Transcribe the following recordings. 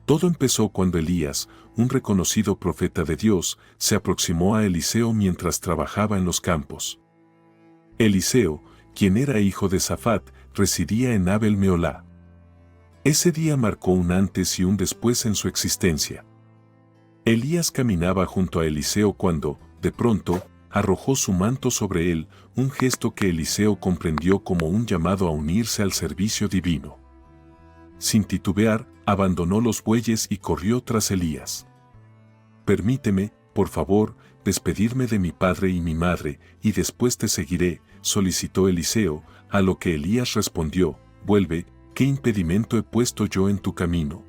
Todo empezó cuando Elías, un reconocido profeta de Dios, se aproximó a Eliseo mientras trabajaba en los campos. Eliseo, quien era hijo de Safat, residía en Abel Meolá. Ese día marcó un antes y un después en su existencia. Elías caminaba junto a Eliseo cuando, de pronto, arrojó su manto sobre él, un gesto que Eliseo comprendió como un llamado a unirse al servicio divino. Sin titubear, abandonó los bueyes y corrió tras Elías. «Permíteme, por favor, despedirme de mi padre y mi madre, y después te seguiré», solicitó Eliseo, a lo que Elías respondió: «Vuelve, ¿qué impedimento he puesto yo en tu camino?».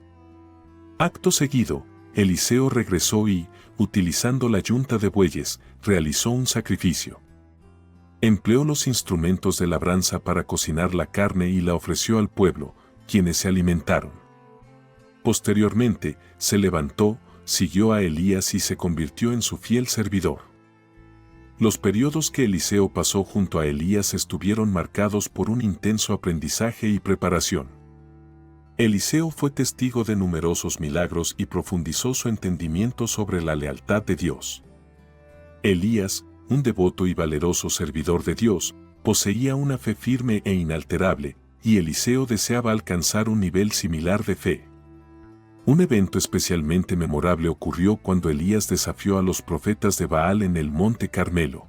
Acto seguido, Eliseo regresó y, utilizando la yunta de bueyes, realizó un sacrificio. Empleó los instrumentos de labranza para cocinar la carne y la ofreció al pueblo, quienes se alimentaron. Posteriormente, se levantó, siguió a Elías y se convirtió en su fiel servidor. Los periodos que Eliseo pasó junto a Elías estuvieron marcados por un intenso aprendizaje y preparación. Eliseo fue testigo de numerosos milagros y profundizó su entendimiento sobre la lealtad de Dios. Elías, un devoto y valeroso servidor de Dios, poseía una fe firme e inalterable, y Eliseo deseaba alcanzar un nivel similar de fe. Un evento especialmente memorable ocurrió cuando Elías desafió a los profetas de Baal en el Monte Carmelo.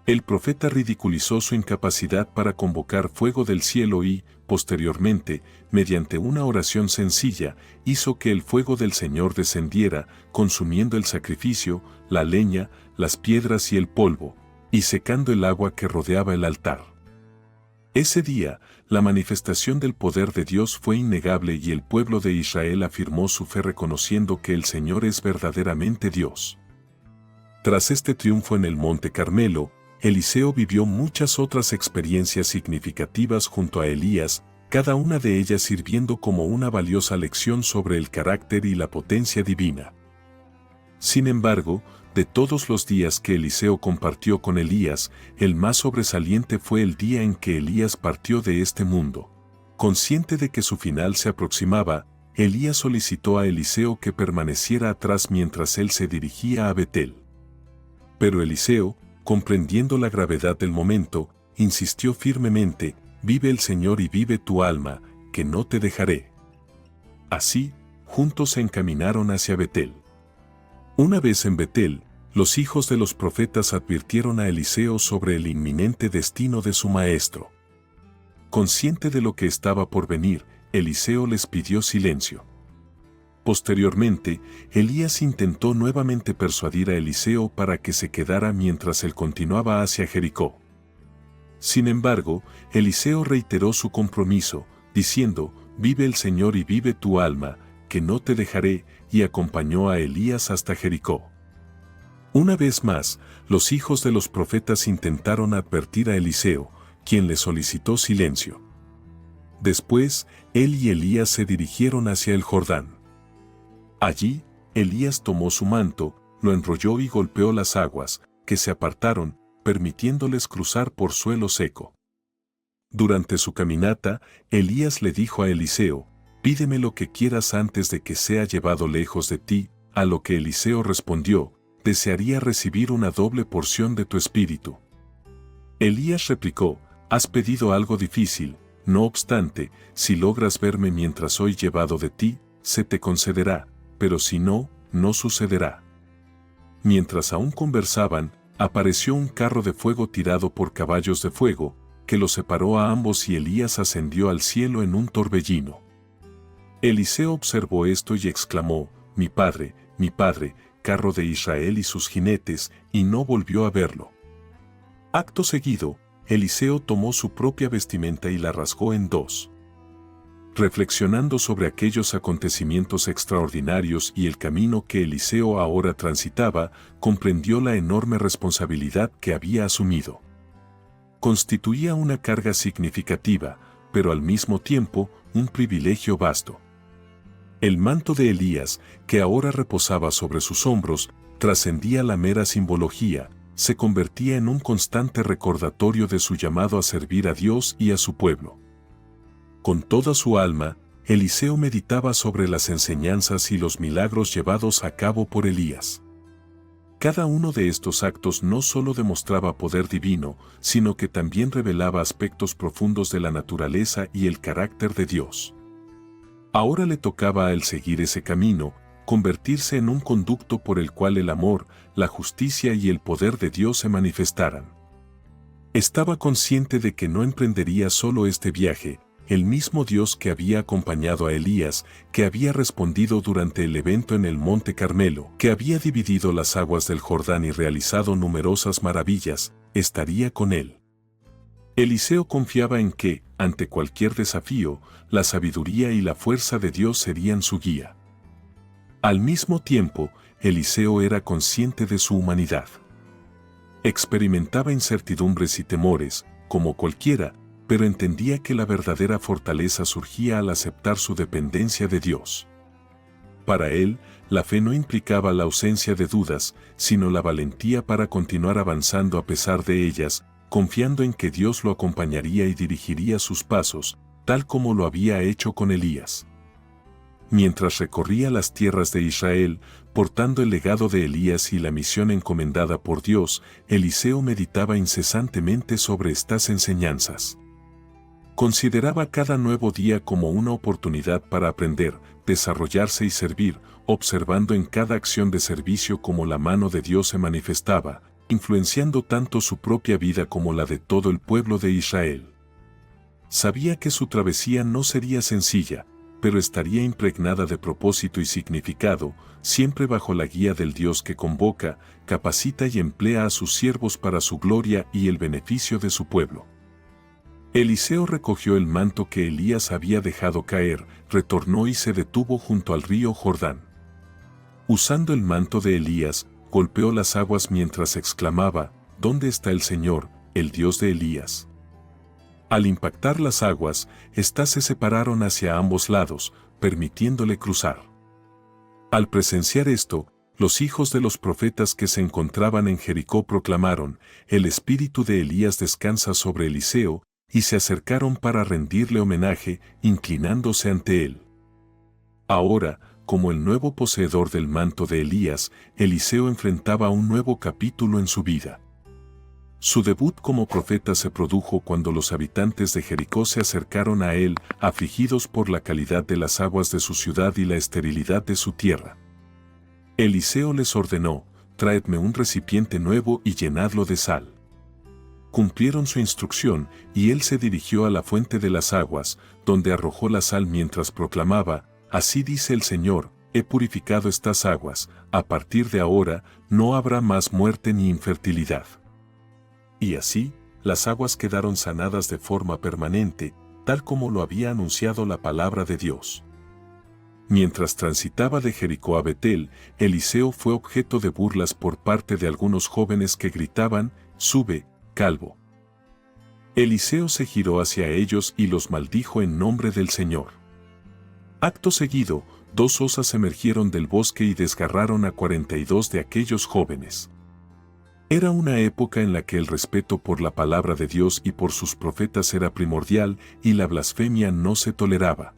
El profeta ridiculizó su incapacidad para convocar fuego del cielo y, posteriormente, mediante una oración sencilla, hizo que el fuego del Señor descendiera, consumiendo el sacrificio, la leña, las piedras y el polvo, y secando el agua que rodeaba el altar. Ese día, la manifestación del poder de Dios fue innegable y el pueblo de Israel afirmó su fe reconociendo que el Señor es verdaderamente Dios. Tras este triunfo en el Monte Carmelo, Eliseo vivió muchas otras experiencias significativas junto a Elías, cada una de ellas sirviendo como una valiosa lección sobre el carácter y la potencia divina. Sin embargo, de todos los días que Eliseo compartió con Elías, el más sobresaliente fue el día en que Elías partió de este mundo. Consciente de que su final se aproximaba, Elías solicitó a Eliseo que permaneciera atrás mientras él se dirigía a Betel. Pero Eliseo, comprendiendo la gravedad del momento, insistió firmemente: «Vive el Señor y vive tu alma, que no te dejaré». Así, juntos se encaminaron hacia Betel. Una vez en Betel, los hijos de los profetas advirtieron a Eliseo sobre el inminente destino de su maestro. Consciente de lo que estaba por venir, Eliseo les pidió silencio. Posteriormente, Elías intentó nuevamente persuadir a Eliseo para que se quedara mientras él continuaba hacia Jericó. Sin embargo, Eliseo reiteró su compromiso, diciendo: «Vive el Señor y vive tu alma, que no te dejaré», y acompañó a Elías hasta Jericó. Una vez más, los hijos de los profetas intentaron advertir a Eliseo, quien le solicitó silencio. Después, él y Elías se dirigieron hacia el Jordán. Allí, Elías tomó su manto, lo enrolló y golpeó las aguas, que se apartaron, permitiéndoles cruzar por suelo seco. Durante su caminata, Elías le dijo a Eliseo: «Pídeme lo que quieras antes de que sea llevado lejos de ti», a lo que Eliseo respondió: «Desearía recibir una doble porción de tu espíritu». Elías replicó: «Has pedido algo difícil, no obstante, si logras verme mientras soy llevado de ti, se te concederá, pero si no, no sucederá». Mientras aún conversaban, apareció un carro de fuego tirado por caballos de fuego, que los separó a ambos y Elías ascendió al cielo en un torbellino. Eliseo observó esto y exclamó: mi padre, carro de Israel y sus jinetes», y no volvió a verlo. Acto seguido, Eliseo tomó su propia vestimenta y la rasgó en dos. Reflexionando sobre aquellos acontecimientos extraordinarios y el camino que Eliseo ahora transitaba, comprendió la enorme responsabilidad que había asumido. Constituía una carga significativa, pero al mismo tiempo un privilegio vasto. El manto de Elías, que ahora reposaba sobre sus hombros, trascendía la mera simbología, se convertía en un constante recordatorio de su llamado a servir a Dios y a su pueblo. Con toda su alma, Eliseo meditaba sobre las enseñanzas y los milagros llevados a cabo por Elías. Cada uno de estos actos no solo demostraba poder divino, sino que también revelaba aspectos profundos de la naturaleza y el carácter de Dios. Ahora le tocaba a él seguir ese camino, convertirse en un conducto por el cual el amor, la justicia y el poder de Dios se manifestaran. Estaba consciente de que no emprendería solo este viaje. El mismo Dios que había acompañado a Elías, que había respondido durante el evento en el Monte Carmelo, que había dividido las aguas del Jordán y realizado numerosas maravillas, estaría con él. Eliseo confiaba en que, ante cualquier desafío, la sabiduría y la fuerza de Dios serían su guía. Al mismo tiempo, Eliseo era consciente de su humanidad. Experimentaba incertidumbres y temores, como cualquiera, pero entendía que la verdadera fortaleza surgía al aceptar su dependencia de Dios. Para él, la fe no implicaba la ausencia de dudas, sino la valentía para continuar avanzando a pesar de ellas, confiando en que Dios lo acompañaría y dirigiría sus pasos, tal como lo había hecho con Elías. Mientras recorría las tierras de Israel, portando el legado de Elías y la misión encomendada por Dios, Eliseo meditaba incesantemente sobre estas enseñanzas. Consideraba cada nuevo día como una oportunidad para aprender, desarrollarse y servir, observando en cada acción de servicio cómo la mano de Dios se manifestaba, influenciando tanto su propia vida como la de todo el pueblo de Israel. Sabía que su travesía no sería sencilla, pero estaría impregnada de propósito y significado, siempre bajo la guía del Dios que convoca, capacita y emplea a sus siervos para su gloria y el beneficio de su pueblo. Eliseo recogió el manto que Elías había dejado caer, retornó y se detuvo junto al río Jordán. Usando el manto de Elías, golpeó las aguas mientras exclamaba, ¿dónde está el Señor, el Dios de Elías? Al impactar las aguas, éstas se separaron hacia ambos lados, permitiéndole cruzar. Al presenciar esto, los hijos de los profetas que se encontraban en Jericó proclamaron, el espíritu de Elías descansa sobre Eliseo, y se acercaron para rendirle homenaje, inclinándose ante él. Ahora, como el nuevo poseedor del manto de Elías, Eliseo enfrentaba un nuevo capítulo en su vida. Su debut como profeta se produjo cuando los habitantes de Jericó se acercaron a él, afligidos por la calidad de las aguas de su ciudad y la esterilidad de su tierra. Eliseo les ordenó, traedme un recipiente nuevo y llenadlo de sal. Cumplieron su instrucción, y él se dirigió a la fuente de las aguas, donde arrojó la sal mientras proclamaba, así dice el Señor, he purificado estas aguas, a partir de ahora, no habrá más muerte ni infertilidad. Y así, las aguas quedaron sanadas de forma permanente, tal como lo había anunciado la palabra de Dios. Mientras transitaba de Jericó a Betel, Eliseo fue objeto de burlas por parte de algunos jóvenes que gritaban, sube, calvo. Eliseo se giró hacia ellos y los maldijo en nombre del Señor. Acto seguido, 2 osas emergieron del bosque y desgarraron a 42 de aquellos jóvenes. Era una época en la que el respeto por la palabra de Dios y por sus profetas era primordial y la blasfemia no se toleraba.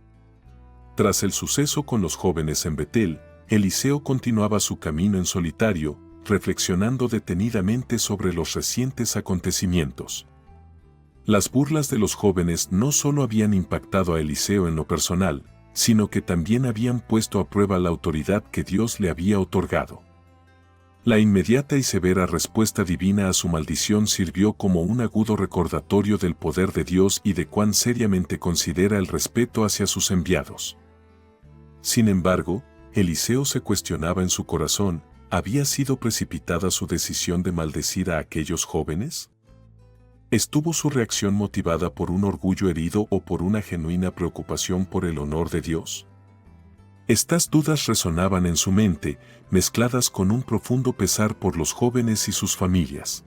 Tras el suceso con los jóvenes en Betel, Eliseo continuaba su camino en solitario, reflexionando detenidamente sobre los recientes acontecimientos. Las burlas de los jóvenes no solo habían impactado a Eliseo en lo personal, sino que también habían puesto a prueba la autoridad que Dios le había otorgado. La inmediata y severa respuesta divina a su maldición sirvió como un agudo recordatorio del poder de Dios y de cuán seriamente considera el respeto hacia sus enviados. Sin embargo, Eliseo se cuestionaba en su corazón, ¿había sido precipitada su decisión de maldecir a aquellos jóvenes? ¿Estuvo su reacción motivada por un orgullo herido o por una genuina preocupación por el honor de Dios? Estas dudas resonaban en su mente, mezcladas con un profundo pesar por los jóvenes y sus familias.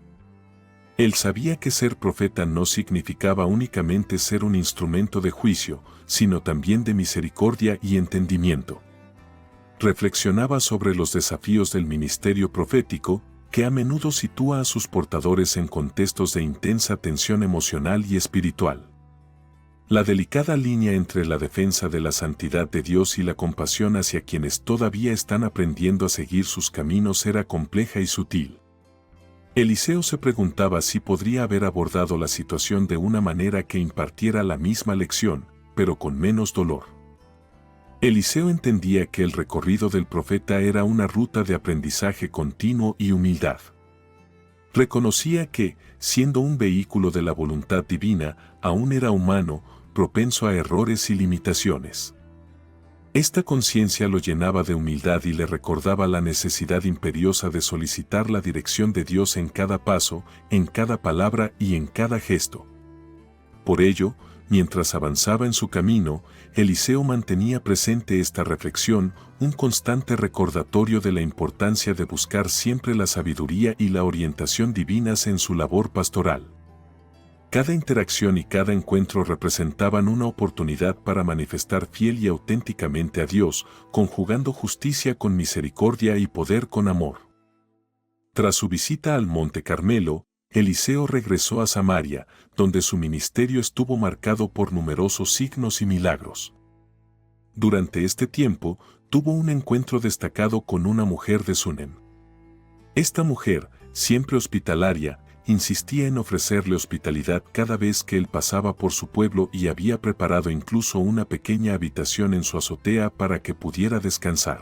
Él sabía que ser profeta no significaba únicamente ser un instrumento de juicio, sino también de misericordia y entendimiento. Reflexionaba sobre los desafíos del ministerio profético, que a menudo sitúa a sus portadores en contextos de intensa tensión emocional y espiritual. La delicada línea entre la defensa de la santidad de Dios y la compasión hacia quienes todavía están aprendiendo a seguir sus caminos era compleja y sutil. Eliseo se preguntaba si podría haber abordado la situación de una manera que impartiera la misma lección, pero con menos dolor. Eliseo entendía que el recorrido del profeta era una ruta de aprendizaje continuo y humildad. Reconocía que, siendo un vehículo de la voluntad divina, aún era humano, propenso a errores y limitaciones. Esta conciencia lo llenaba de humildad y le recordaba la necesidad imperiosa de solicitar la dirección de Dios en cada paso, en cada palabra y en cada gesto. Por ello, mientras avanzaba en su camino, Eliseo mantenía presente esta reflexión, un constante recordatorio de la importancia de buscar siempre la sabiduría y la orientación divinas en su labor pastoral. Cada interacción y cada encuentro representaban una oportunidad para manifestar fiel y auténticamente a Dios, conjugando justicia con misericordia y poder con amor. Tras su visita al Monte Carmelo, Eliseo regresó a Samaria, donde su ministerio estuvo marcado por numerosos signos y milagros. Durante este tiempo, tuvo un encuentro destacado con una mujer de Sunem. Esta mujer, siempre hospitalaria, insistía en ofrecerle hospitalidad cada vez que él pasaba por su pueblo y había preparado incluso una pequeña habitación en su azotea para que pudiera descansar.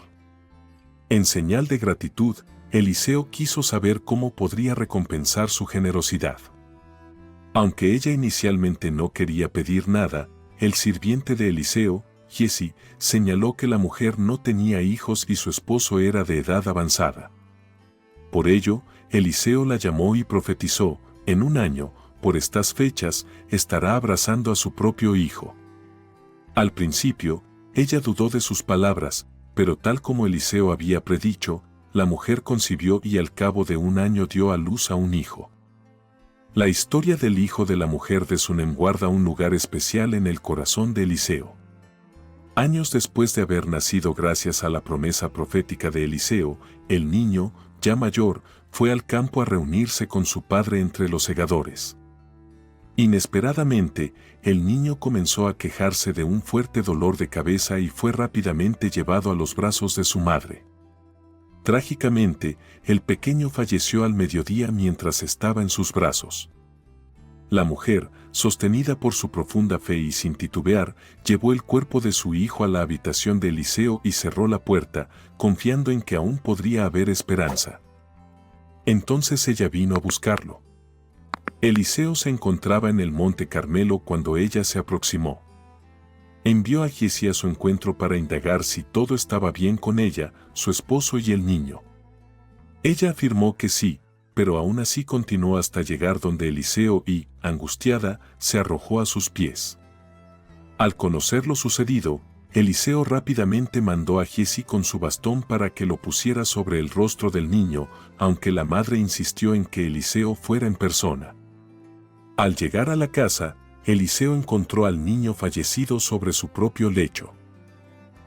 En señal de gratitud, Eliseo quiso saber cómo podría recompensar su generosidad. Aunque ella inicialmente no quería pedir nada, el sirviente de Eliseo, Giezi, señaló que la mujer no tenía hijos y su esposo era de edad avanzada. Por ello, Eliseo la llamó y profetizó: en un año, por estas fechas, estará abrazando a su propio hijo. Al principio, ella dudó de sus palabras, pero tal como Eliseo había predicho, la mujer concibió y al cabo de un año dio a luz a un hijo. La historia del hijo de la mujer de Sunem guarda un lugar especial en el corazón de Eliseo. Años después de haber nacido gracias a la promesa profética de Eliseo, el niño, ya mayor, fue al campo a reunirse con su padre entre los segadores. Inesperadamente, el niño comenzó a quejarse de un fuerte dolor de cabeza y fue rápidamente llevado a los brazos de su madre. Trágicamente, el pequeño falleció al mediodía mientras estaba en sus brazos. La mujer, sostenida por su profunda fe y sin titubear, llevó el cuerpo de su hijo a la habitación de Eliseo y cerró la puerta, confiando en que aún podría haber esperanza. Entonces ella vino a buscarlo. Eliseo se encontraba en el Monte Carmelo cuando ella se aproximó. Envió a Giezi a su encuentro para indagar si todo estaba bien con ella, su esposo y el niño. Ella afirmó que sí, pero aún así continuó hasta llegar donde Eliseo y, angustiada, se arrojó a sus pies. Al conocer lo sucedido, Eliseo rápidamente mandó a Giezi con su bastón para que lo pusiera sobre el rostro del niño, aunque la madre insistió en que Eliseo fuera en persona. Al llegar a la casa, Eliseo encontró al niño fallecido sobre su propio lecho.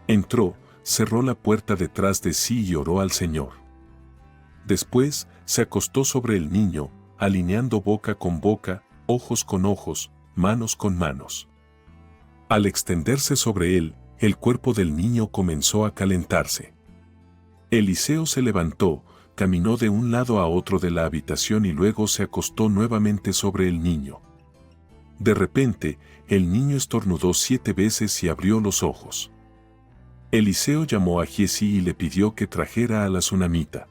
Entró, cerró la puerta detrás de sí y oró al Señor. Después, se acostó sobre el niño, alineando boca con boca, ojos con ojos, manos con manos. Al extenderse sobre él, el cuerpo del niño comenzó a calentarse. Eliseo se levantó, caminó de un lado a otro de la habitación y luego se acostó nuevamente sobre el niño. De repente, el niño estornudó 7 veces y abrió los ojos. Eliseo llamó a Giezi y le pidió que trajera a la sunamita.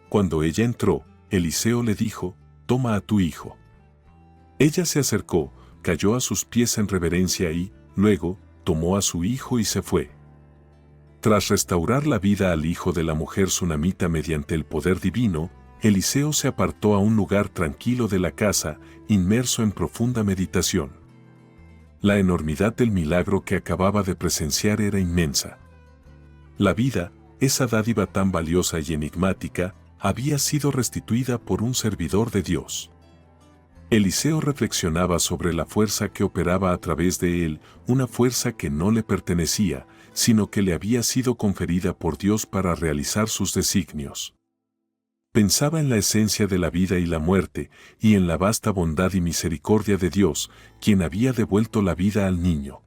Cuando ella entró, Eliseo le dijo: «Toma a tu hijo». Ella se acercó, cayó a sus pies en reverencia y, luego, tomó a su hijo y se fue. Tras restaurar la vida al hijo de la mujer sunamita mediante el poder divino, Eliseo se apartó a un lugar tranquilo de la casa, inmerso en profunda meditación. La enormidad del milagro que acababa de presenciar era inmensa. La vida, esa dádiva tan valiosa y enigmática, había sido restituida por un servidor de Dios. Eliseo reflexionaba sobre la fuerza que operaba a través de él, una fuerza que no le pertenecía, sino que le había sido conferida por Dios para realizar sus designios. Pensaba en la esencia de la vida y la muerte, y en la vasta bondad y misericordia de Dios, quien había devuelto la vida al niño.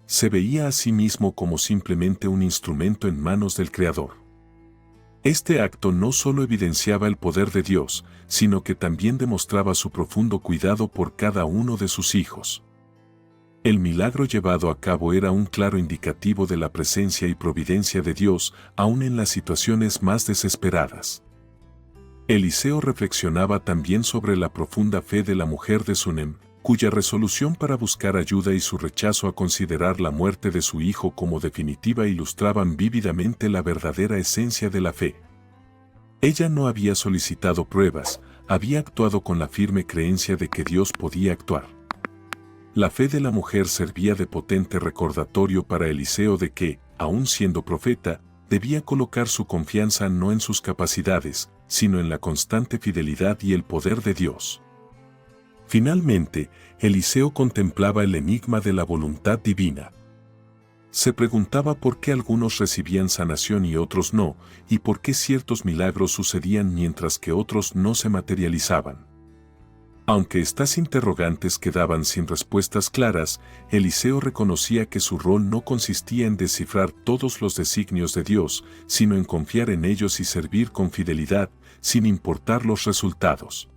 Se veía a sí mismo como simplemente un instrumento en manos del Creador. Este acto no solo evidenciaba el poder de Dios, sino que también demostraba su profundo cuidado por cada uno de sus hijos. El milagro llevado a cabo era un claro indicativo de la presencia y providencia de Dios, aun en las situaciones más desesperadas. Eliseo reflexionaba también sobre la profunda fe de la mujer de Sunem, cuya resolución para buscar ayuda y su rechazo a considerar la muerte de su hijo como definitiva ilustraban vívidamente la verdadera esencia de la fe. Ella no había solicitado pruebas, había actuado con la firme creencia de que Dios podía actuar. La fe de la mujer servía de potente recordatorio para Eliseo de que, aun siendo profeta, debía colocar su confianza no en sus capacidades, sino en la constante fidelidad y el poder de Dios. Finalmente, Eliseo contemplaba el enigma de la voluntad divina. Se preguntaba por qué algunos recibían sanación y otros no, y por qué ciertos milagros sucedían mientras que otros no se materializaban. Aunque estas interrogantes quedaban sin respuestas claras, Eliseo reconocía que su rol no consistía en descifrar todos los designios de Dios, sino en confiar en ellos y servir con fidelidad, sin importar los resultados.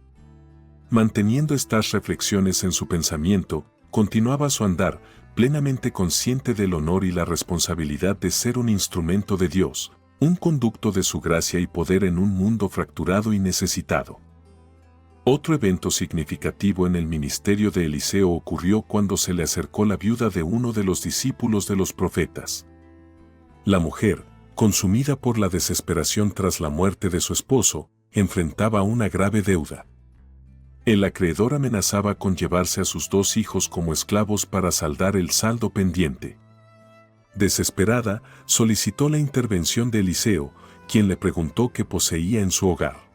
Manteniendo estas reflexiones en su pensamiento, continuaba su andar, plenamente consciente del honor y la responsabilidad de ser un instrumento de Dios, un conducto de su gracia y poder en un mundo fracturado y necesitado. Otro evento significativo en el ministerio de Eliseo ocurrió cuando se le acercó la viuda de uno de los discípulos de los profetas. La mujer, consumida por la desesperación tras la muerte de su esposo, enfrentaba una grave deuda. El acreedor amenazaba con llevarse a sus 2 hijos como esclavos para saldar el saldo pendiente. Desesperada, solicitó la intervención de Eliseo, quien le preguntó qué poseía en su hogar.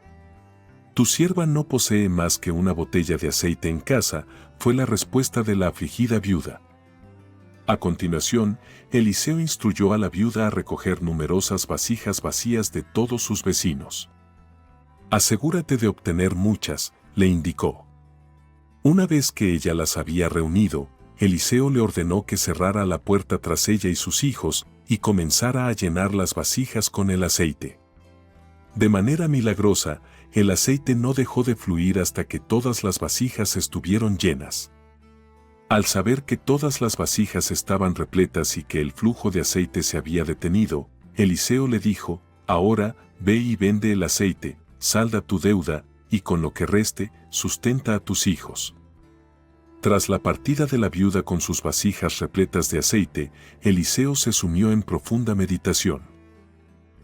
«Tu sierva no posee más que una botella de aceite en casa», fue la respuesta de la afligida viuda. A continuación, Eliseo instruyó a la viuda a recoger numerosas vasijas vacías de todos sus vecinos. «Asegúrate de obtener muchas», le indicó. Una vez que ella las había reunido, Eliseo le ordenó que cerrara la puerta tras ella y sus hijos y comenzara a llenar las vasijas con el aceite. De manera milagrosa, el aceite no dejó de fluir hasta que todas las vasijas estuvieron llenas. Al saber que todas las vasijas estaban repletas y que el flujo de aceite se había detenido, Eliseo le dijo: «Ahora, ve y vende el aceite, salda tu deuda, y con lo que reste, sustenta a tus hijos». Tras la partida de la viuda con sus vasijas repletas de aceite, Eliseo se sumió en profunda meditación.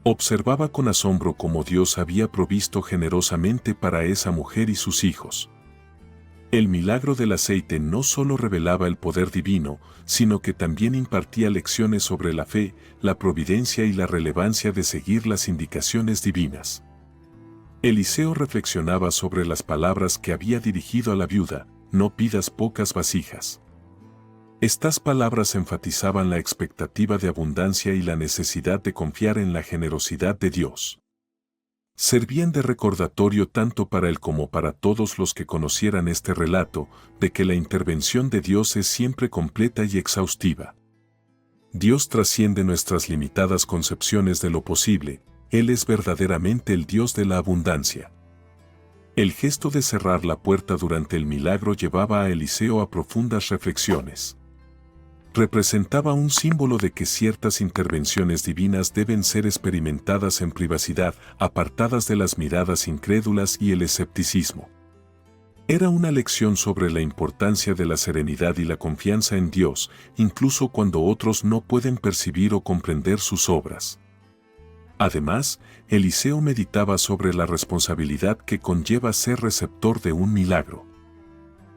Observaba con asombro cómo Dios había provisto generosamente para esa mujer y sus hijos. El milagro del aceite no solo revelaba el poder divino, sino que también impartía lecciones sobre la fe, la providencia y la relevancia de seguir las indicaciones divinas. Eliseo reflexionaba sobre las palabras que había dirigido a la viuda: «No pidas pocas vasijas». Estas palabras enfatizaban la expectativa de abundancia y la necesidad de confiar en la generosidad de Dios. Servían de recordatorio tanto para él como para todos los que conocieran este relato, de que la intervención de Dios es siempre completa y exhaustiva. Dios trasciende nuestras limitadas concepciones de lo posible, Él es verdaderamente el Dios de la abundancia. El gesto de cerrar la puerta durante el milagro llevaba a Eliseo a profundas reflexiones. Representaba un símbolo de que ciertas intervenciones divinas deben ser experimentadas en privacidad, apartadas de las miradas incrédulas y el escepticismo. Era una lección sobre la importancia de la serenidad y la confianza en Dios, incluso cuando otros no pueden percibir o comprender sus obras. Además, Eliseo meditaba sobre la responsabilidad que conlleva ser receptor de un milagro.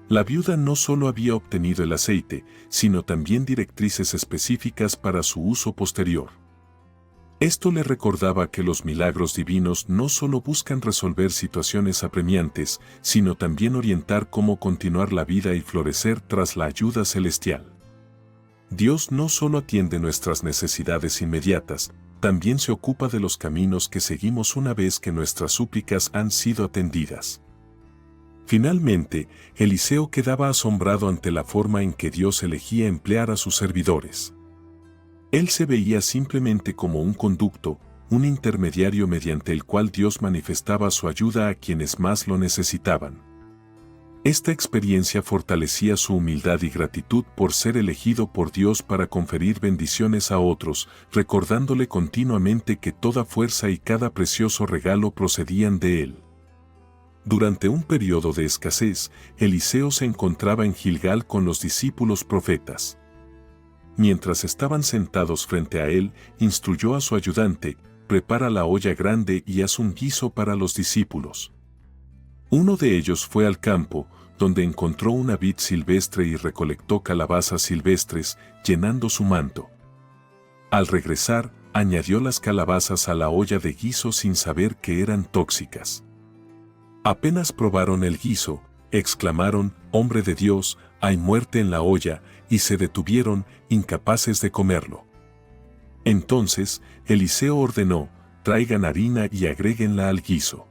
La viuda no solo había obtenido el aceite, sino también directrices específicas para su uso posterior. Esto le recordaba que los milagros divinos no solo buscan resolver situaciones apremiantes, sino también orientar cómo continuar la vida y florecer tras la ayuda celestial. Dios no solo atiende nuestras necesidades inmediatas, también se ocupa de los caminos que seguimos una vez que nuestras súplicas han sido atendidas. Finalmente, Eliseo quedaba asombrado ante la forma en que Dios elegía emplear a sus servidores. Él se veía simplemente como un conducto, un intermediario mediante el cual Dios manifestaba su ayuda a quienes más lo necesitaban. Esta experiencia fortalecía su humildad y gratitud por ser elegido por Dios para conferir bendiciones a otros, recordándole continuamente que toda fuerza y cada precioso regalo procedían de Él. Durante un periodo de escasez, Eliseo se encontraba en Gilgal con los discípulos profetas. Mientras estaban sentados frente a él, instruyó a su ayudante: prepara la olla grande y haz un guiso para los discípulos. Uno de ellos fue al campo, donde encontró una vid silvestre y recolectó calabazas silvestres, llenando su manto. Al regresar, añadió las calabazas a la olla de guiso sin saber que eran tóxicas. Apenas probaron el guiso, exclamaron: «Hombre de Dios, hay muerte en la olla», y se detuvieron, incapaces de comerlo. Entonces, Eliseo ordenó: «Traigan harina y agréguenla al guiso».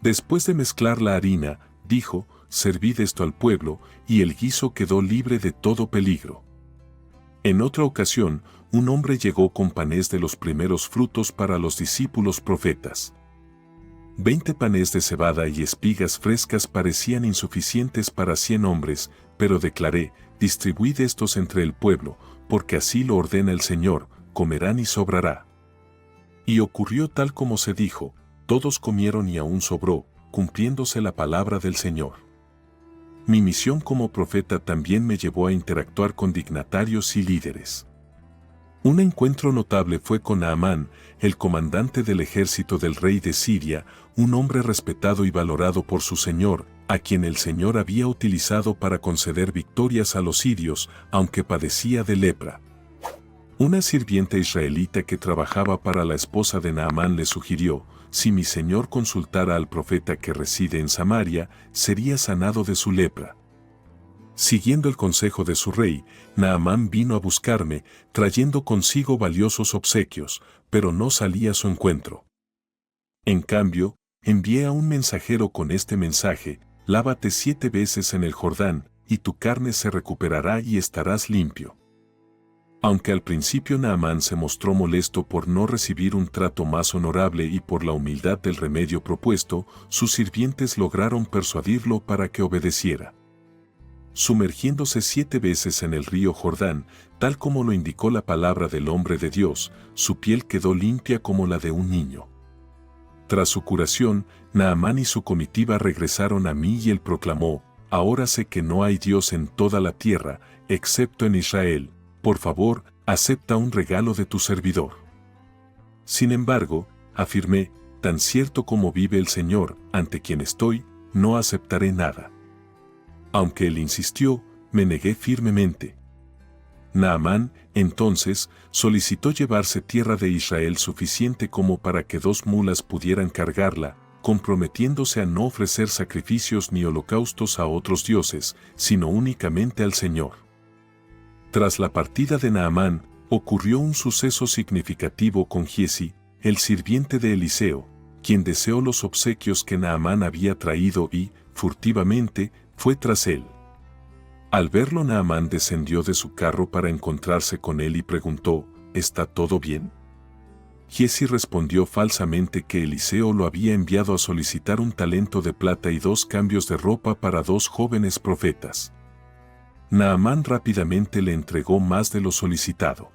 Después de mezclar la harina, dijo: «Servid esto al pueblo», y el guiso quedó libre de todo peligro. En otra ocasión, un hombre llegó con panes de los primeros frutos para los discípulos profetas. 20 panes de cebada y espigas frescas parecían insuficientes para 100 hombres, pero declaré: «Distribuid estos entre el pueblo, porque así lo ordena el Señor, comerán y sobrará». Y ocurrió tal como se dijo, todos comieron y aún sobró, cumpliéndose la palabra del Señor. Mi misión como profeta también me llevó a interactuar con dignatarios y líderes. Un encuentro notable fue con Naamán, el comandante del ejército del rey de Siria, un hombre respetado y valorado por su señor, a quien el Señor había utilizado para conceder victorias a los sirios, aunque padecía de lepra. Una sirvienta israelita que trabajaba para la esposa de Naamán le sugirió: «Si mi señor consultara al profeta que reside en Samaria, sería sanado de su lepra». Siguiendo el consejo de su rey, Naamán vino a buscarme, trayendo consigo valiosos obsequios, pero no salí a su encuentro. En cambio, envié a un mensajero con este mensaje: «Lávate 7 veces en el Jordán, y tu carne se recuperará y estarás limpio». Aunque al principio Naamán se mostró molesto por no recibir un trato más honorable y por la humildad del remedio propuesto, sus sirvientes lograron persuadirlo para que obedeciera. Sumergiéndose 7 veces en el río Jordán, tal como lo indicó la palabra del hombre de Dios, su piel quedó limpia como la de un niño. Tras su curación, Naamán y su comitiva regresaron a mí y él proclamó: «Ahora sé que no hay Dios en toda la tierra, excepto en Israel. Por favor, acepta un regalo de tu servidor». Sin embargo, afirmé: «Tan cierto como vive el Señor, ante quien estoy, no aceptaré nada». Aunque él insistió, me negué firmemente. Naamán, entonces, solicitó llevarse tierra de Israel suficiente como para que 2 mulas pudieran cargarla, comprometiéndose a no ofrecer sacrificios ni holocaustos a otros dioses, sino únicamente al Señor. Tras la partida de Naamán, ocurrió un suceso significativo con Giesi, el sirviente de Eliseo, quien deseó los obsequios que Naamán había traído y, furtivamente, fue tras él. Al verlo, Naamán descendió de su carro para encontrarse con él y preguntó: «¿Está todo bien?». Giesi respondió falsamente que Eliseo lo había enviado a solicitar un talento de plata y 2 cambios de ropa para 2 jóvenes profetas. Naamán rápidamente le entregó más de lo solicitado.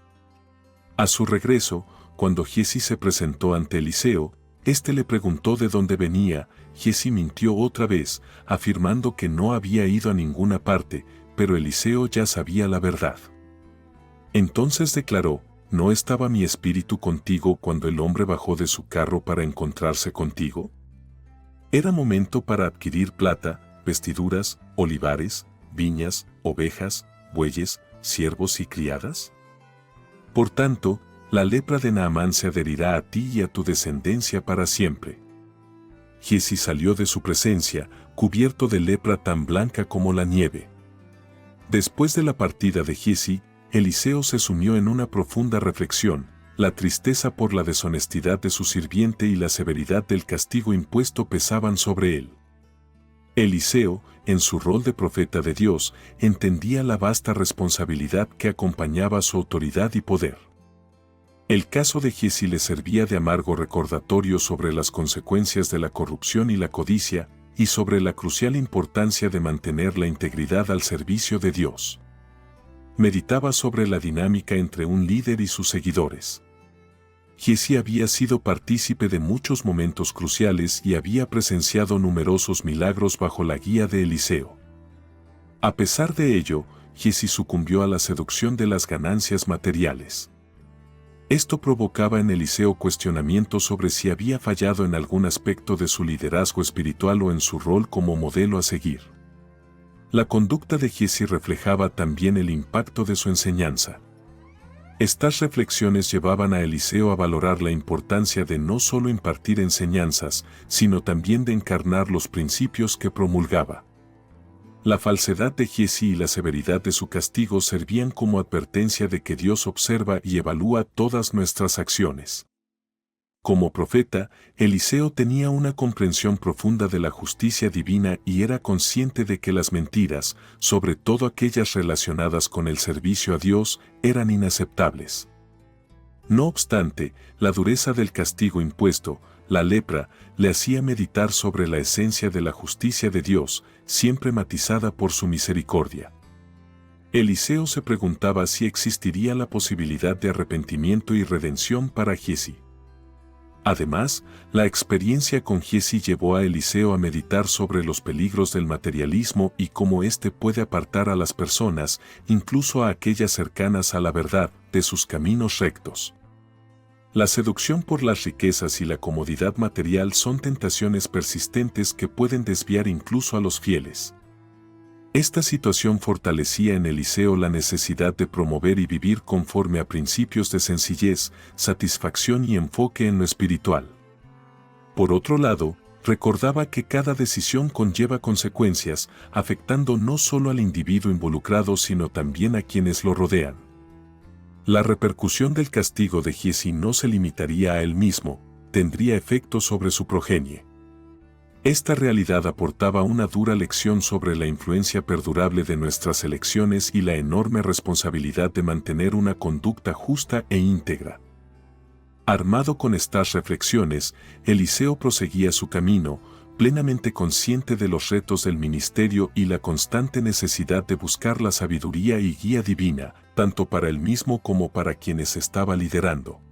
A su regreso, cuando Giesi se presentó ante Eliseo, éste le preguntó de dónde venía. Giesi mintió otra vez, afirmando que no había ido a ninguna parte, pero Eliseo ya sabía la verdad. Entonces declaró: «¿No estaba mi espíritu contigo cuando el hombre bajó de su carro para encontrarse contigo? Era momento para adquirir plata, vestiduras, olivares, viñas, ovejas, bueyes, siervos y criadas. Por tanto, la lepra de Naamán se adherirá a ti y a tu descendencia para siempre». Giesi salió de su presencia, cubierto de lepra tan blanca como la nieve. Después de la partida de Giesi, Eliseo se sumió en una profunda reflexión, La tristeza por la deshonestidad de su sirviente y la severidad del castigo impuesto pesaban sobre él. Eliseo, en su rol de profeta de Dios, entendía la vasta responsabilidad que acompañaba su autoridad y poder. El caso de Giezi le servía de amargo recordatorio sobre las consecuencias de la corrupción y la codicia, y sobre la crucial importancia de mantener la integridad al servicio de Dios. Meditaba sobre la dinámica entre un líder y sus seguidores. Giezi había sido partícipe de muchos momentos cruciales y había presenciado numerosos milagros bajo la guía de Eliseo. A pesar de ello, Giezi sucumbió a la seducción de las ganancias materiales. Esto provocaba en Eliseo cuestionamientos sobre si había fallado en algún aspecto de su liderazgo espiritual o en su rol como modelo a seguir. La conducta de Giezi reflejaba también el impacto de su enseñanza. Estas reflexiones llevaban a Eliseo a valorar la importancia de no solo impartir enseñanzas, sino también de encarnar los principios que promulgaba. La falsedad de Giezi y la severidad de su castigo servían como advertencia de que Dios observa y evalúa todas nuestras acciones. Como profeta, Eliseo tenía una comprensión profunda de la justicia divina y era consciente de que las mentiras, sobre todo aquellas relacionadas con el servicio a Dios, eran inaceptables. No obstante, la dureza del castigo impuesto, la lepra, le hacía meditar sobre la esencia de la justicia de Dios, siempre matizada por su misericordia. Eliseo se preguntaba si existiría la posibilidad de arrepentimiento y redención para Giezi. Además, la experiencia con Giezi llevó a Eliseo a meditar sobre los peligros del materialismo y cómo éste puede apartar a las personas, incluso a aquellas cercanas a la verdad, de sus caminos rectos. La seducción por las riquezas y la comodidad material son tentaciones persistentes que pueden desviar incluso a los fieles. Esta situación fortalecía en Eliseo la necesidad de promover y vivir conforme a principios de sencillez, satisfacción y enfoque en lo espiritual. Por otro lado, recordaba que cada decisión conlleva consecuencias, afectando no solo al individuo involucrado sino también a quienes lo rodean. La repercusión del castigo de Giezi no se limitaría a él mismo, tendría efecto sobre su progenie. Esta realidad aportaba una dura lección sobre la influencia perdurable de nuestras elecciones y la enorme responsabilidad de mantener una conducta justa e íntegra. Armado con estas reflexiones, Eliseo proseguía su camino, plenamente consciente de los retos del ministerio y la constante necesidad de buscar la sabiduría y guía divina, tanto para él mismo como para quienes estaba liderando.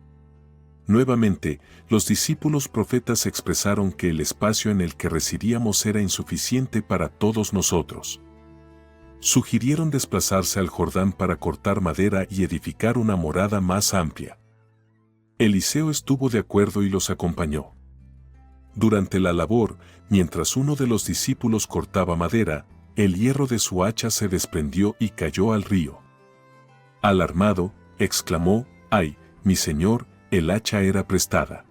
Nuevamente, los discípulos profetas expresaron que el espacio en el que residíamos era insuficiente para todos nosotros. Sugirieron desplazarse al Jordán para cortar madera y edificar una morada más amplia. Eliseo estuvo de acuerdo y los acompañó. Durante la labor, mientras uno de los discípulos cortaba madera, el hierro de su hacha se desprendió y cayó al río. Alarmado, exclamó: «¡Ay, mi señor! El hacha era prestada».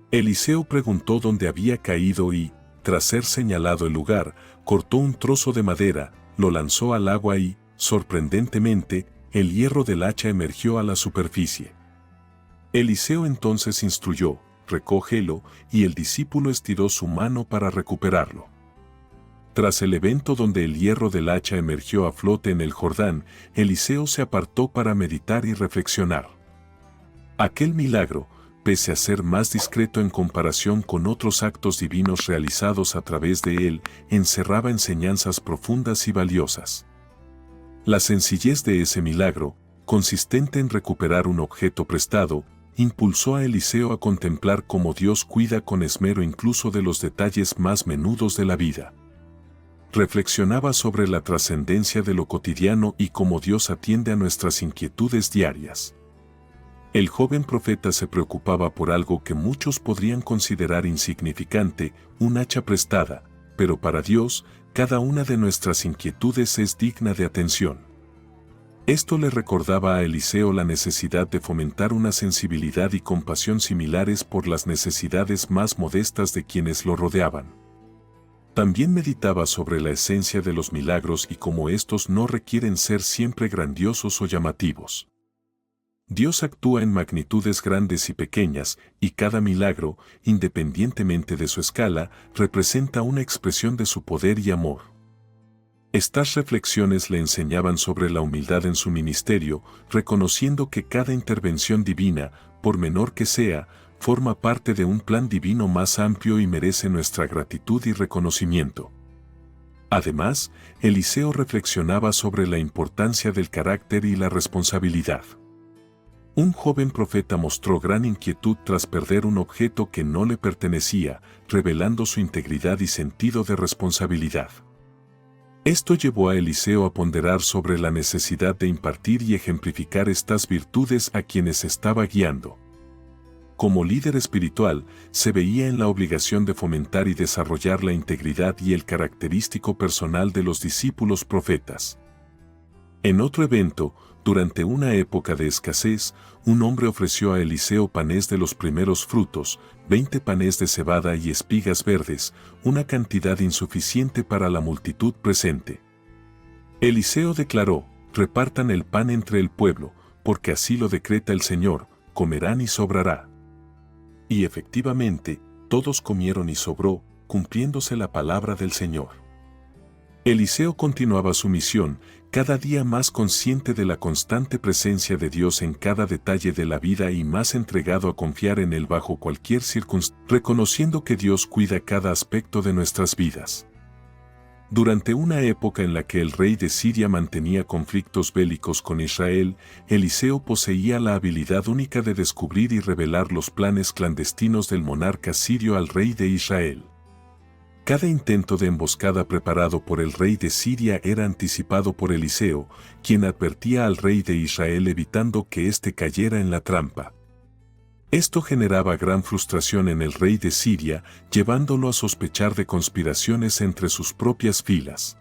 Eliseo preguntó dónde había caído y, tras ser señalado el lugar, cortó un trozo de madera, lo lanzó al agua y, sorprendentemente, el hierro del hacha emergió a la superficie. Eliseo entonces instruyó: «Recógelo», y el discípulo estiró su mano para recuperarlo. Tras el evento donde el hierro del hacha emergió a flote en el Jordán, Eliseo se apartó para meditar y reflexionar. Aquel milagro, pese a ser más discreto en comparación con otros actos divinos realizados a través de él, encerraba enseñanzas profundas y valiosas. La sencillez de ese milagro, consistente en recuperar un objeto prestado, impulsó a Eliseo a contemplar cómo Dios cuida con esmero incluso de los detalles más menudos de la vida. Reflexionaba sobre la trascendencia de lo cotidiano y cómo Dios atiende a nuestras inquietudes diarias. El joven profeta se preocupaba por algo que muchos podrían considerar insignificante, un hacha prestada, pero para Dios, cada una de nuestras inquietudes es digna de atención. Esto le recordaba a Eliseo la necesidad de fomentar una sensibilidad y compasión similares por las necesidades más modestas de quienes lo rodeaban. También meditaba sobre la esencia de los milagros y cómo estos no requieren ser siempre grandiosos o llamativos. Dios actúa en magnitudes grandes y pequeñas, y cada milagro, independientemente de su escala, representa una expresión de su poder y amor. Estas reflexiones le enseñaban sobre la humildad en su ministerio, reconociendo que cada intervención divina, por menor que sea, forma parte de un plan divino más amplio y merece nuestra gratitud y reconocimiento. Además, Eliseo reflexionaba sobre la importancia del carácter y la responsabilidad. Un joven profeta mostró gran inquietud tras perder un objeto que no le pertenecía, revelando su integridad y sentido de responsabilidad. Esto llevó a Eliseo a ponderar sobre la necesidad de impartir y ejemplificar estas virtudes a quienes estaba guiando. Como líder espiritual, se veía en la obligación de fomentar y desarrollar la integridad y el característico personal de los discípulos profetas. En otro evento, durante una época de escasez, un hombre ofreció a Eliseo panes de los primeros frutos, 20 panes de cebada y espigas verdes, una cantidad insuficiente para la multitud presente. Eliseo declaró: repartan el pan entre el pueblo, porque así lo decreta el Señor, comerán y sobrará. Y efectivamente, todos comieron y sobró, cumpliéndose la palabra del Señor. Eliseo continuaba su misión, cada día más consciente de la constante presencia de Dios en cada detalle de la vida y más entregado a confiar en Él bajo cualquier circunstancia, reconociendo que Dios cuida cada aspecto de nuestras vidas. Durante una época en la que el rey de Siria mantenía conflictos bélicos con Israel, Eliseo poseía la habilidad única de descubrir y revelar los planes clandestinos del monarca sirio al rey de Israel. Cada intento de emboscada preparado por el rey de Siria era anticipado por Eliseo, quien advertía al rey de Israel evitando que éste cayera en la trampa. Esto generaba gran frustración en el rey de Siria, llevándolo a sospechar de conspiraciones entre sus propias filas.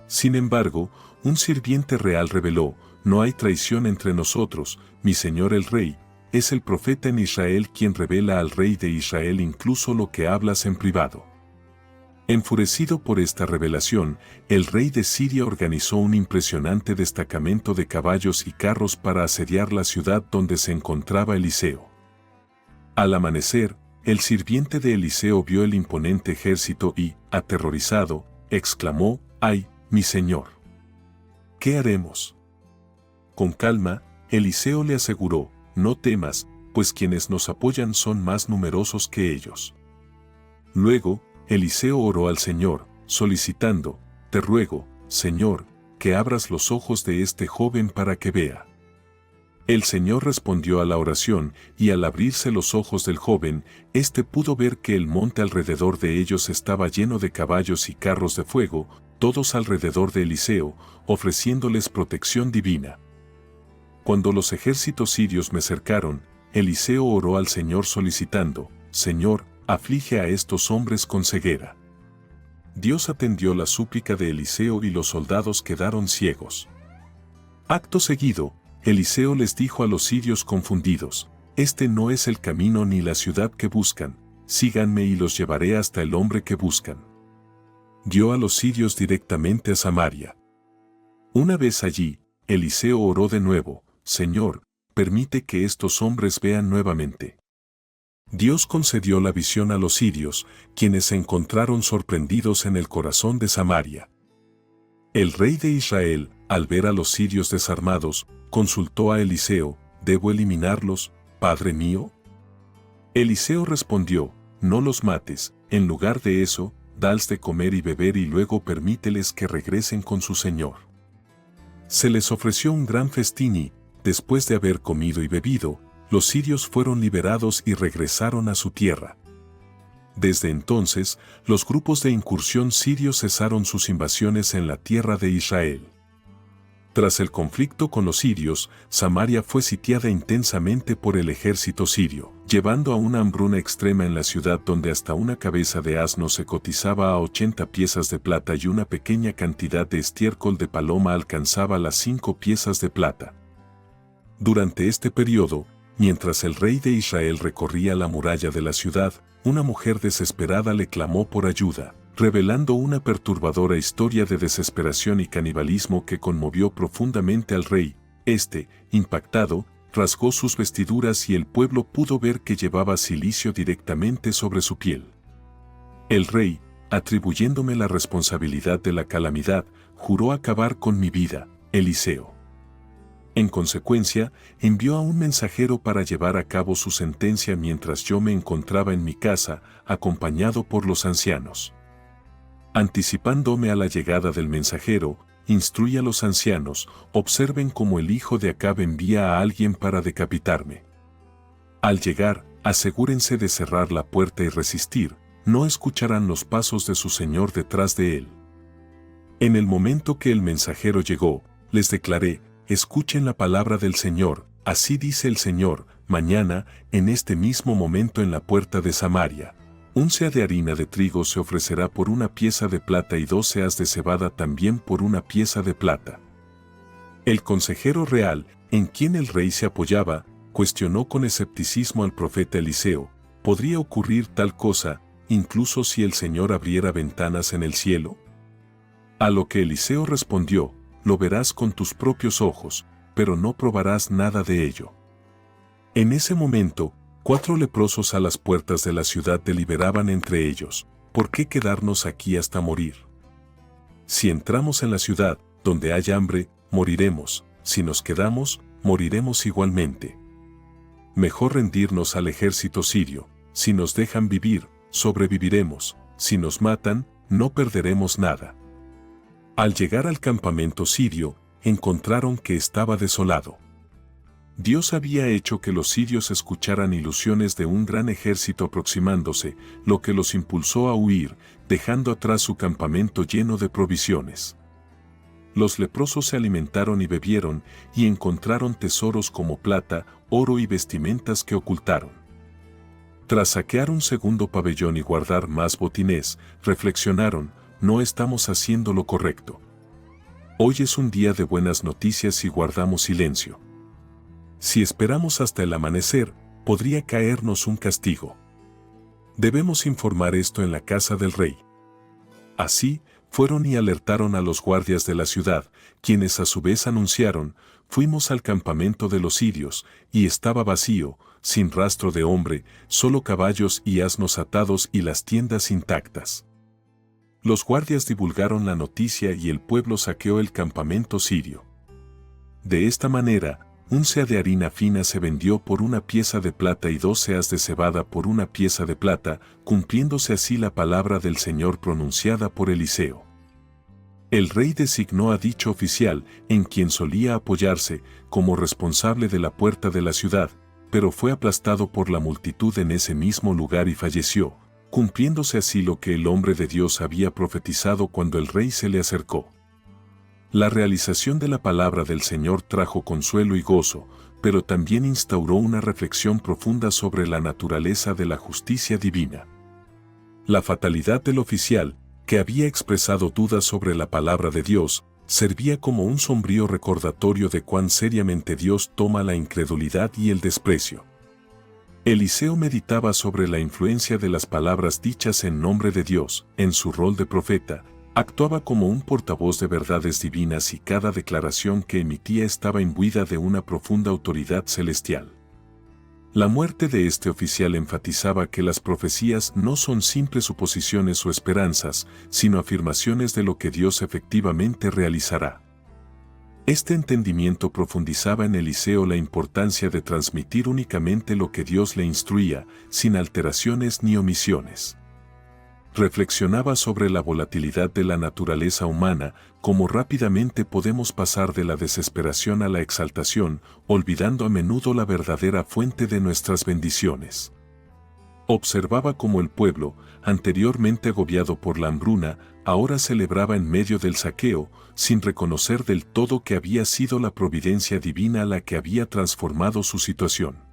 Sin embargo, un sirviente real reveló: no hay traición entre nosotros, mi señor el rey, es el profeta en Israel quien revela al rey de Israel incluso lo que hablas en privado. Enfurecido por esta revelación, el rey de Siria organizó un impresionante destacamento de caballos y carros para asediar la ciudad donde se encontraba Eliseo. Al amanecer, el sirviente de Eliseo vio el imponente ejército y, aterrorizado, exclamó: ¡ay, mi señor! ¿Qué haremos? Con calma, Eliseo le aseguró: no temas, pues quienes nos apoyan son más numerosos que ellos. Luego, Eliseo oró al Señor, solicitando: te ruego, Señor, que abras los ojos de este joven para que vea. El Señor respondió a la oración, y al abrirse los ojos del joven, éste pudo ver que el monte alrededor de ellos estaba lleno de caballos y carros de fuego, todos alrededor de Eliseo, ofreciéndoles protección divina. Cuando los ejércitos sirios me cercaron, Eliseo oró al Señor solicitando: Señor, aflige a estos hombres con ceguera. Dios atendió la súplica de Eliseo y los soldados quedaron ciegos. Acto seguido, Eliseo les dijo a los sirios confundidos: este no es el camino ni la ciudad que buscan, síganme y los llevaré hasta el hombre que buscan. Guió a los sirios directamente a Samaria. Una vez allí, Eliseo oró de nuevo: Señor, permite que estos hombres vean nuevamente. Dios concedió la visión a los sirios, quienes se encontraron sorprendidos en el corazón de Samaria. El rey de Israel, al ver a los sirios desarmados, consultó a Eliseo: ¿debo eliminarlos, padre mío? Eliseo respondió: no los mates, en lugar de eso, dales de comer y beber y luego permíteles que regresen con su señor. Se les ofreció un gran festín y, después de haber comido y bebido, los sirios fueron liberados y regresaron a su tierra. Desde entonces, los grupos de incursión sirios cesaron sus invasiones en la tierra de Israel. Tras el conflicto con los sirios, Samaria fue sitiada intensamente por el ejército sirio, llevando a una hambruna extrema en la ciudad donde hasta una cabeza de asno se cotizaba a 80 piezas de plata y una pequeña cantidad de estiércol de paloma alcanzaba las 5 piezas de plata. Durante este periodo, mientras el rey de Israel recorría la muralla de la ciudad, una mujer desesperada le clamó por ayuda, revelando una perturbadora historia de desesperación y canibalismo que conmovió profundamente al rey. Este, impactado, rasgó sus vestiduras y el pueblo pudo ver que llevaba cilicio directamente sobre su piel. El rey, atribuyéndome la responsabilidad de la calamidad, juró acabar con mi vida, Eliseo. En consecuencia, envió a un mensajero para llevar a cabo su sentencia mientras yo me encontraba en mi casa, acompañado por los ancianos. Anticipándome a la llegada del mensajero, instruí a los ancianos, observen cómo el hijo de Acab envía a alguien para decapitarme. Al llegar, asegúrense de cerrar la puerta y resistir, no escucharán los pasos de su señor detrás de él. En el momento que el mensajero llegó, les declaré, escuchen la palabra del Señor, así dice el Señor, mañana, en este mismo momento en la puerta de Samaria, un seah de harina de trigo se ofrecerá por una pieza de plata y 2 seahs de cebada también por una pieza de plata. El consejero real, en quien el rey se apoyaba, cuestionó con escepticismo al profeta Eliseo, ¿podría ocurrir tal cosa, incluso si el Señor abriera ventanas en el cielo? A lo que Eliseo respondió, lo verás con tus propios ojos, pero no probarás nada de ello. En ese momento, 4 leprosos a las puertas de la ciudad deliberaban entre ellos, ¿por qué quedarnos aquí hasta morir? Si entramos en la ciudad, donde hay hambre, moriremos, si nos quedamos, moriremos igualmente. Mejor rendirnos al ejército sirio, si nos dejan vivir, sobreviviremos, si nos matan, no perderemos nada. Al llegar al campamento sirio, encontraron que estaba desolado. Dios había hecho que los sirios escucharan ilusiones de un gran ejército aproximándose, lo que los impulsó a huir, dejando atrás su campamento lleno de provisiones. Los leprosos se alimentaron y bebieron, y encontraron tesoros como plata, oro y vestimentas que ocultaron. Tras saquear un segundo pabellón y guardar más botines, reflexionaron, no estamos haciendo lo correcto. Hoy es un día de buenas noticias y guardamos silencio. Si esperamos hasta el amanecer, podría caernos un castigo. Debemos informar esto en la casa del rey. Así, fueron y alertaron a los guardias de la ciudad, quienes a su vez anunciaron, fuimos al campamento de los sirios, y estaba vacío, sin rastro de hombre, solo caballos y asnos atados y las tiendas intactas. Los guardias divulgaron la noticia y el pueblo saqueó el campamento sirio. De esta manera, un seah de harina fina se vendió por una pieza de plata y 2 seahs de cebada por una pieza de plata, cumpliéndose así la palabra del Señor pronunciada por Eliseo. El rey designó a dicho oficial, en quien solía apoyarse, como responsable de la puerta de la ciudad, pero fue aplastado por la multitud en ese mismo lugar y falleció, cumpliéndose así lo que el hombre de Dios había profetizado cuando el rey se le acercó. La realización de la palabra del Señor trajo consuelo y gozo, pero también instauró una reflexión profunda sobre la naturaleza de la justicia divina. La fatalidad del oficial, que había expresado dudas sobre la palabra de Dios, servía como un sombrío recordatorio de cuán seriamente Dios toma la incredulidad y el desprecio. Eliseo meditaba sobre la influencia de las palabras dichas en nombre de Dios, en su rol de profeta, actuaba como un portavoz de verdades divinas y cada declaración que emitía estaba imbuida de una profunda autoridad celestial. La muerte de este oficial enfatizaba que las profecías no son simples suposiciones o esperanzas, sino afirmaciones de lo que Dios efectivamente realizará. Este entendimiento profundizaba en Eliseo la importancia de transmitir únicamente lo que Dios le instruía, sin alteraciones ni omisiones. Reflexionaba sobre la volatilidad de la naturaleza humana, cómo rápidamente podemos pasar de la desesperación a la exaltación, olvidando a menudo la verdadera fuente de nuestras bendiciones. Observaba cómo el pueblo, anteriormente agobiado por la hambruna, ahora celebraba en medio del saqueo, sin reconocer del todo que había sido la providencia divina la que había transformado su situación.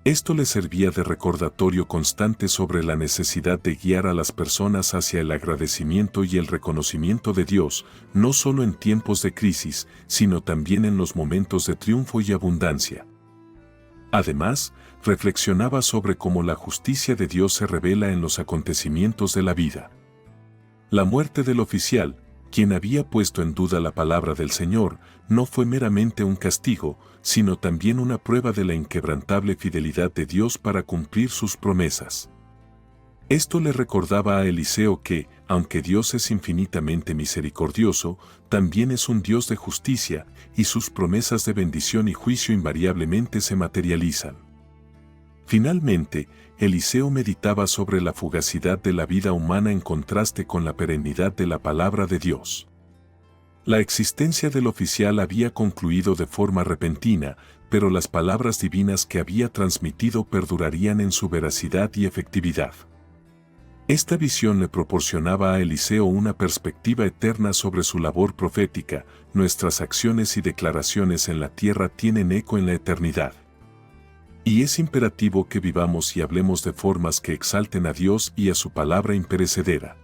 Esto le servía de recordatorio constante sobre la necesidad de guiar a las personas hacia el agradecimiento y el reconocimiento de Dios, no solo en tiempos de crisis, sino también en los momentos de triunfo y abundancia. Además, reflexionaba sobre cómo la justicia de Dios se revela en los acontecimientos de la vida. La muerte del oficial, quien había puesto en duda la palabra del Señor, no fue meramente un castigo, sino también una prueba de la inquebrantable fidelidad de Dios para cumplir sus promesas. Esto le recordaba a Eliseo que, aunque Dios es infinitamente misericordioso, también es un Dios de justicia, y sus promesas de bendición y juicio invariablemente se materializan. Finalmente, Eliseo meditaba sobre la fugacidad de la vida humana en contraste con la perennidad de la palabra de Dios. La existencia del oficial había concluido de forma repentina, pero las palabras divinas que había transmitido perdurarían en su veracidad y efectividad. Esta visión le proporcionaba a Eliseo una perspectiva eterna sobre su labor profética. Nuestras acciones y declaraciones en la tierra tienen eco en la eternidad. Y es imperativo que vivamos y hablemos de formas que exalten a Dios y a su palabra imperecedera.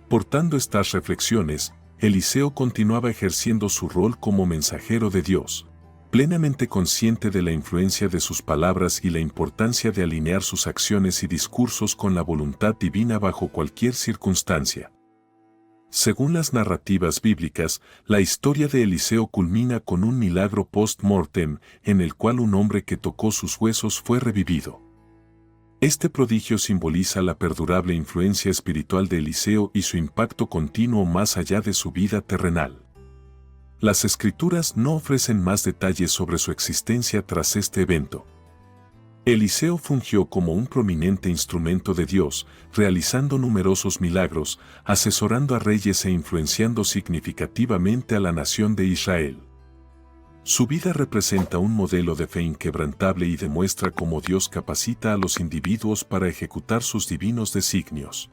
Portando estas reflexiones, Eliseo continuaba ejerciendo su rol como mensajero de Dios, plenamente consciente de la influencia de sus palabras y la importancia de alinear sus acciones y discursos con la voluntad divina bajo cualquier circunstancia. Según las narrativas bíblicas, la historia de Eliseo culmina con un milagro post-mortem en el cual un hombre que tocó sus huesos fue revivido. Este prodigio simboliza la perdurable influencia espiritual de Eliseo y su impacto continuo más allá de su vida terrenal. Las Escrituras no ofrecen más detalles sobre su existencia tras este evento. Eliseo fungió como un prominente instrumento de Dios, realizando numerosos milagros, asesorando a reyes e influenciando significativamente a la nación de Israel. Su vida representa un modelo de fe inquebrantable y demuestra cómo Dios capacita a los individuos para ejecutar sus divinos designios.